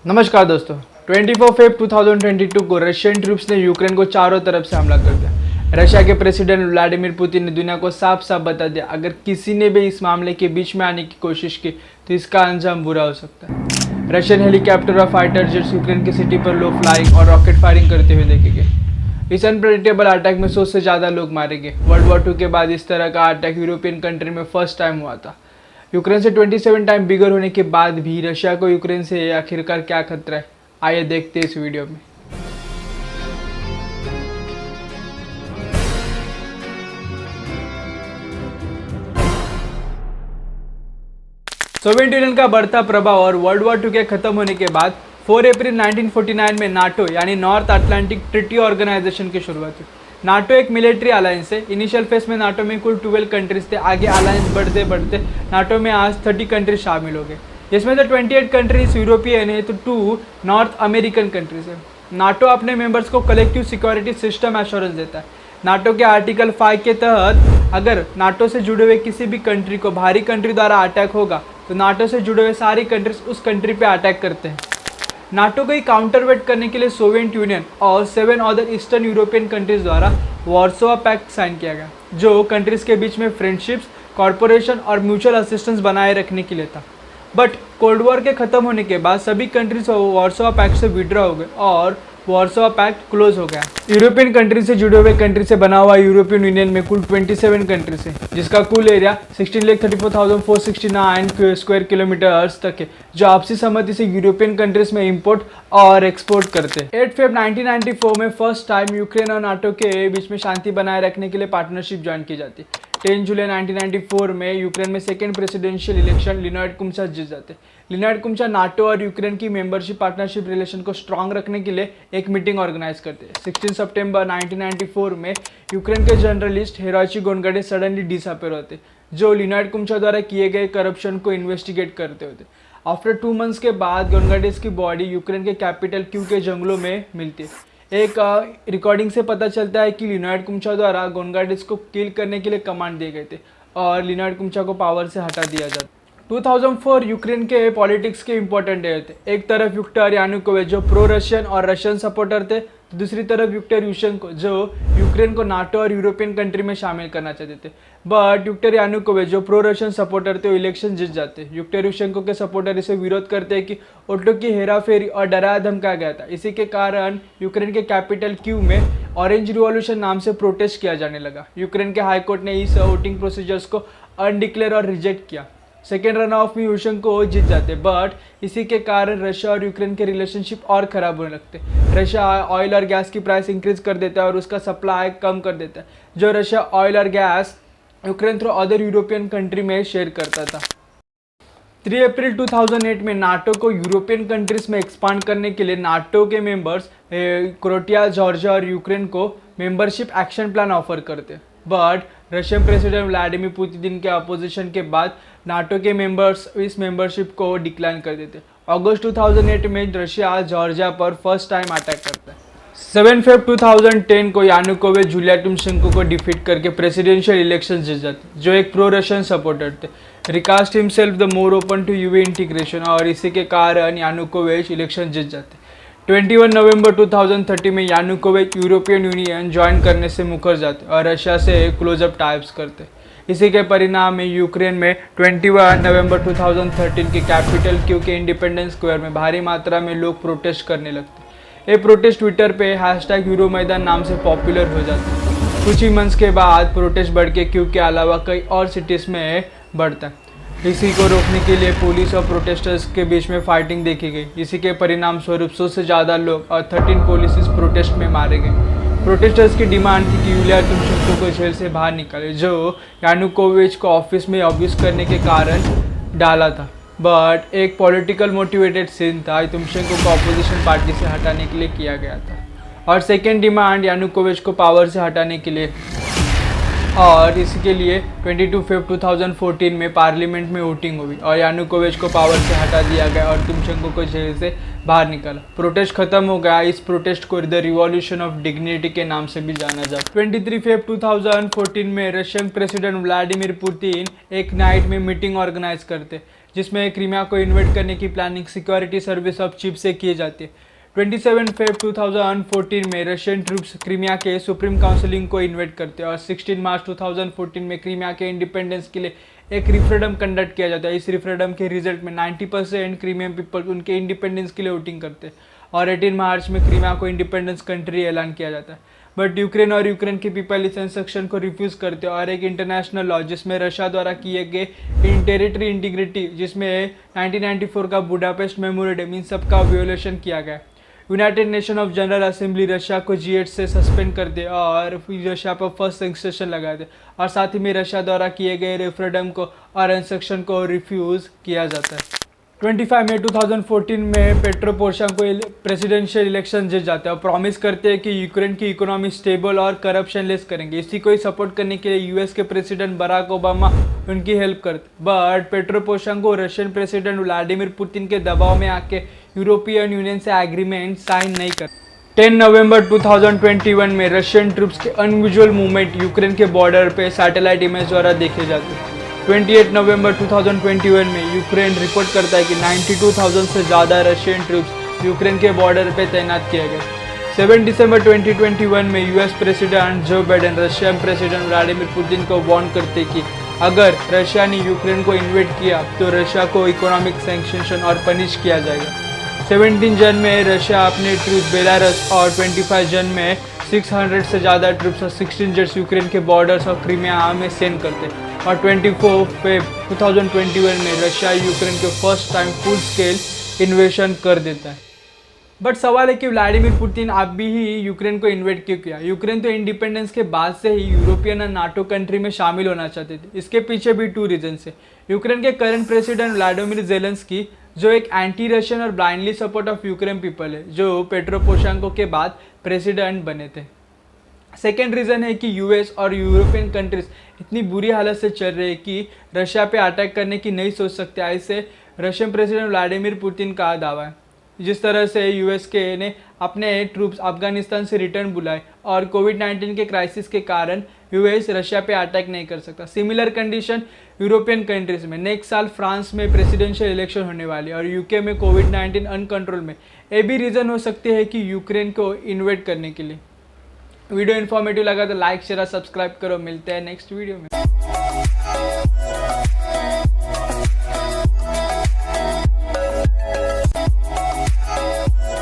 नमस्कार दोस्तों, 24 फेब 2022 को रशियन ट्रूप्स ने यूक्रेन को चारों तरफ से हमला कर दिया। रशिया के प्रेसिडेंट व्लादिमीर पुतिन ने दुनिया को साफ साफ बता दिया, अगर किसी ने भी इस मामले के बीच में आने की कोशिश की तो इसका अंजाम बुरा हो सकता है। रशियन हेलीकॉप्टर और फाइटर जेट्स यूक्रेन की सिटी पर लो फ्लाइंग और रॉकेट फायरिंग करते हुए देखे गए। इस अनप्रेडिक्टेबल अटैक में 100 से ज़्यादा लोग मारे गए। वर्ल्ड वॉर 2 के बाद इस तरह का अटैक यूरोपियन कंट्री में फर्स्ट टाइम हुआ था। यूक्रेन से 27 टाइम बिगर होने के बाद भी रशिया को यूक्रेन से आखिरकार क्या खतरा है, आइए देखते हैं इस वीडियो में। सोवियत यूनियन का बढ़ता प्रभाव और वर्ल्ड वॉर 2 के खत्म होने के बाद 4 अप्रैल 1949 में नाटो यानी नॉर्थ अटलांटिक ट्रीटी ऑर्गेनाइजेशन की शुरुआत हुई। नाटो एक मिलिट्री अलायंस है। इनिशियल फेज में नाटो में कुल 12 कंट्रीज थे। आगे अलायंस बढ़ते बढ़ते नाटो में आज 30 कंट्रीज शामिल हो गए, जिसमें से 28 कंट्रीज यूरोपियन है तो 2 नॉर्थ अमेरिकन कंट्रीज है। नाटो अपने मेंबर्स को कलेक्टिव सिक्योरिटी सिस्टम एश्योरेंस देता है। नाटो के आर्टिकल 5 के तहत अगर नाटो से जुड़े हुए किसी भी कंट्री को बाहरी कंट्री द्वारा अटैक होगा तो नाटो से जुड़े हुए सारी कंट्रीज उस कंट्री पे अटैक करते हैं। नाटो को ही काउंटरवेट करने के लिए सोवियत यूनियन और 7 अदर ईस्टर्न यूरोपियन कंट्रीज द्वारा वार्सो पैक्ट साइन किया गया, जो कंट्रीज के बीच में फ्रेंडशिप्स, कॉर्पोरेशन और म्यूचुअल असिस्टेंस बनाए रखने के लिए था। बट कोल्ड वॉर के खत्म होने के बाद सभी कंट्रीज वार्सो पैक्ट से विड्रॉ हो गए और वार्सो पैक्ट क्लोज हो गया। यूरोपियन कंट्री से जुड़े हुए कंट्री से बना हुआ यूरोपियन यूनियन में कुल 27 कंट्रीज है, जिसका कुल एरिया 16,34,469 स्क्वायर किलोमीटर्स तक है, जो आपसी सहमति से यूरोपियन कंट्रीज में इंपोर्ट और एक्सपोर्ट करते हैं। 8 फेब 1994 में फर्स्ट टाइम यूक्रेन और नाटो के बीच में शांति बनाए रखने के लिए पार्टनरशिप ज्वाइन की जाती है। 10 जुलाई 1994 में यूक्रेन में सेकेंड प्रेसिडेंशियल इलेक्शन लियोनिड कुमचा जीत जाते। लियोनिड कुमचा नाटो और यूक्रेन की मेंबरशिप पार्टनरशिप रिलेशन को स्ट्रांग रखने के लिए एक मीटिंग ऑर्गेनाइज करते हैं। 16 सितंबर 1994 में यूक्रेन के जर्नलिस्ट हेराची गोनगाडे सडनली डिसअपेयर होते, जो लियोनिड कुमचा द्वारा किए गए करप्शन को इन्वेस्टिगेट करते होते। आफ्टर 2 मंथ्स के बाद गोनगाडेस की बॉडी यूक्रेन के कैपिटल क्यू के जंगलों में मिलती है। एक रिकॉर्डिंग से पता चलता है कि लियोनिड कुमचा द्वारा गोनगाडेस को किल करने के लिए कमांड दिए गए थे और लियोनिड कुमचा को पावर से हटा दिया जाता। 2004 यूक्रेन के पॉलिटिक्स के इंपॉर्टेंट डे थे। एक तरफ विक्टर यानुकोविच जो प्रो रशियन और रशियन सपोर्टर थे, तो दूसरी तरफ विक्टर युशेंको जो यूक्रेन को नाटो और यूरोपियन कंट्री में शामिल करना चाहते थे। बट विक्टर यानुकोविच जो प्रो रशियन सपोर्टर थे वो इलेक्शन जीत जाते। विक्टर युशेंको के सपोर्टर इसे विरोध करते हैं कि ओटो की हेराफेरी और डरा धमकाया गया था। इसी के कारण यूक्रेन के कैपिटल क्यू में ऑरेंज रिवॉल्यूशन नाम से प्रोटेस्ट किया जाने लगा। यूक्रेन के हाईकोर्ट ने इस वोटिंग प्रोसीजर्स को अनडिक्लेयर और रिजेक्ट किया। सेकेंड रन ऑफ में युशेंको जीत जाते, बट इसी के कारण रशिया और यूक्रेन के रिलेशनशिप और ख़राब होने लगते। रशिया ऑयल और गैस की प्राइस इंक्रीज कर देता है और उसका सप्लाई कम कर देता है, जो रशिया ऑयल और gas Ukraine through other European country में शेयर करता था। 3 अप्रैल 2008 में नाटो को यूरोपियन कंट्रीज में एक्सपांड करने के लिए नाटो के मेंबर्स क्रोएशिया, जॉर्जिया और यूक्रेन को मेंबरशिप एक्शन प्लान ऑफर करते, but Russian president Vladimir Putin के अपोजिशन के बाद नाटो के मेंबर्स इस मेंबरशिप को डिक्लाइन कर देते। अगस्त 2008 में रशिया जॉर्जिया पर फर्स्ट टाइम अटैक करता है। 7 फेब 2010 को यानुकोविच जूलिया टिमोशेंको को डिफीट करके प्रेसिडेंशियल इलेक्शन जीत जाते, जो एक प्रो रशियन सपोर्टर थे। Recast himself the more open to EU integration और इसी के कारण यानुकोविच इलेक्शन जीत जाते। 21 नवंबर 2030 में यानुकोविच यूरोपियन यूनियन ज्वाइन करने से मुकर जाते और रशिया से क्लोजअप टाइप्स करते। इसी के परिणाम में यूक्रेन में 21 नवंबर 2013 के कैपिटल क्यू के इंडिपेंडेंस स्क्वायर में भारी मात्रा में लोग प्रोटेस्ट करने लगते। ये प्रोटेस्ट ट्विटर पे #यूरोमैदान नाम से पॉपुलर हो जाते। कुछ ही मंथ्स के बाद प्रोटेस्ट बढ़ के क्यू के अलावा कई और सिटीज़ में बढ़ता है। इसी को रोकने के लिए पुलिस और प्रोटेस्टर्स के बीच में फाइटिंग देखी गई। इसी के परिणाम स्वरूप 100 से ज़्यादा लोग और 13 पुलिस प्रोटेस्ट में मारे गए। प्रोटेस्टर्स की डिमांड थी कि यूलिया टिमोशेंको को जेल से बाहर निकाले, जो यानुकोविच को ऑफिस में अब्यूज करने के कारण डाला था। बट एक पॉलिटिकल मोटिवेटेड सीन था, टिमोशेंको को अपोजिशन पार्टी से हटाने के लिए किया गया था। और सेकेंड डिमांड यानुकोविच को पावर से हटाने के लिए, और इसके लिए 22 फेब 2014 में पार्लियामेंट में वोटिंग हुई और यानुकोविच को पावर से हटा दिया गया और टिमोशेंको को जेल से बाहर निकाला। प्रोटेस्ट खत्म हो गया। इस प्रोटेस्ट को द रिवॉल्यूशन ऑफ डिग्निटी के नाम से भी जाना जाता है। 23 फेब 2014 में रशियन प्रेसिडेंट व्लादिमीर पुतिन एक नाइट में मीटिंग ऑर्गेनाइज करते, जिसमें क्रीमिया को इन्वेट करने की planning security service of chief से की जाती है। 27 फेब 2014 में रशियन ट्रूप्स क्रीमिया के सुप्रीम काउंसिलिंग को इन्वेट करते हैं और 16 मार्च 2014 में क्रीमिया के इंडिपेंडेंस के लिए एक रिफरेंडम कंडक्ट किया जाता है। इस रिफरेंडम के रिजल्ट में 90% क्रीमियन पीपल उनके इंडिपेंडेंस के लिए वोटिंग करते हैं और 18 मार्च में क्रीमिया को इंडिपेंडेंस कंट्री ऐलान किया जाता है। बट यूक्रेन और यूक्रेन के पीपल इस इंस्ट्रक्शन को रिफ्यूज़ करते हैं और एक इंटरनेशनल लॉ जिसमें रशिया द्वारा किए गए टेरिटरी इंटीग्रिटी, जिसमें 1994 का बुडापेस्ट मेमोरेंडम, इन सब का वियोलेशन किया गया। United nation of general assembly Russia को G8 से सस्पेंड कर दे और रशिया पर फर्स्ट सैंक्शन लगा दे और साथ ही में रशिया द्वारा किए गए रेफरेंडम को और इंस्ट्रक्शन को रिफ्यूज़ किया जाता है। 25 मई 2014 में पेट्रो पोरोशेंको प्रेसिडेंशियल इलेक्शन जीत जाते हैं और प्रॉमिस करते हैं कि यूक्रेन की इकोनॉमी स्टेबल और करप्शन लेस करेंगे। इसी को ही सपोर्ट करने के लिए यूएस के प्रेसिडेंट बराक ओबामा उनकी हेल्प करते। But petro Poroshenko Russian president Vladimir Putin के दबाव में आके यूरोपियन यूनियन से एग्रीमेंट साइन नहीं कर। 10 नवंबर 2021 में रशियन ट्रूप्स के अनयूजुअल मूवमेंट यूक्रेन के बॉर्डर पे सैटेलाइट इमेज द्वारा देखे जाते हैं। 28 नवंबर 2021 में यूक्रेन रिपोर्ट करता है कि 92,000 से ज़्यादा रशियन ट्रूप्स यूक्रेन के बॉर्डर पे तैनात किए गए। 7 दिसंबर 2021 में US president Joe Biden Russian president Vladimir Putin को वार्न करते कि अगर रशिया ने यूक्रेन को इन्वेट किया तो रशिया को इकोनॉमिक सैंक्शन और पनिश किया जाएगा। 17 जन में रशिया अपने ट्रूप्स बेलारस और 25 जन में 600 से ज़्यादा ट्रूप्स और 16 जेट्स यूक्रेन के बॉर्डर्स और क्रीमिया में सेंड करते और 24 फेब 2021 में रशिया यूक्रेन के फर्स्ट टाइम फुल स्केल इन्वेशन कर देता है। बट सवाल है कि व्लादिमीर पुतिन अभी ही यूक्रेन को इन्वेट क्यों किया। यूक्रेन तो इंडिपेंडेंस के बाद से ही यूरोपियन और नाटो कंट्री में शामिल होना चाहते थे। इसके पीछे भी 2 रीजन है। यूक्रेन के करंट प्रेसिडेंट व्लादिमीर ज़ेलेंस्की जो एक एंटी रशियन और blindly support of Ukraine people है, जो पेट्रो पोरोशेंको के बाद प्रेसिडेंट बने थे। सेकेंड रीज़न है कि यूएस और यूरोपियन कंट्रीज इतनी बुरी हालत से चल रही है कि रशिया पे अटैक करने की नहीं सोच सकते, ऐसे रशियन प्रेसिडेंट व्लादिमीर पुतिन का दावा है। जिस तरह से यूएस के ने अपने ट्रूप्स अफगानिस्तान से रिटर्न बुलाए और कोविड-19 के क्राइसिस के कारण यूएस रशिया पे अटैक नहीं कर सकता। सिमिलर कंडीशन यूरोपियन कंट्रीज में। नेक्स्ट साल फ्रांस में प्रेसिडेंशियल इलेक्शन होने वाली है और यूके में कोविड-19 अनकंट्रोल में। ये भी रीज़न हो सकते हैं कि यूक्रेन को इन्वेट करने के लिए। वीडियो इन्फॉर्मेटिव लगा तो लाइक शेयर और सब्सक्राइब करो। मिलते हैं नेक्स्ट वीडियो में।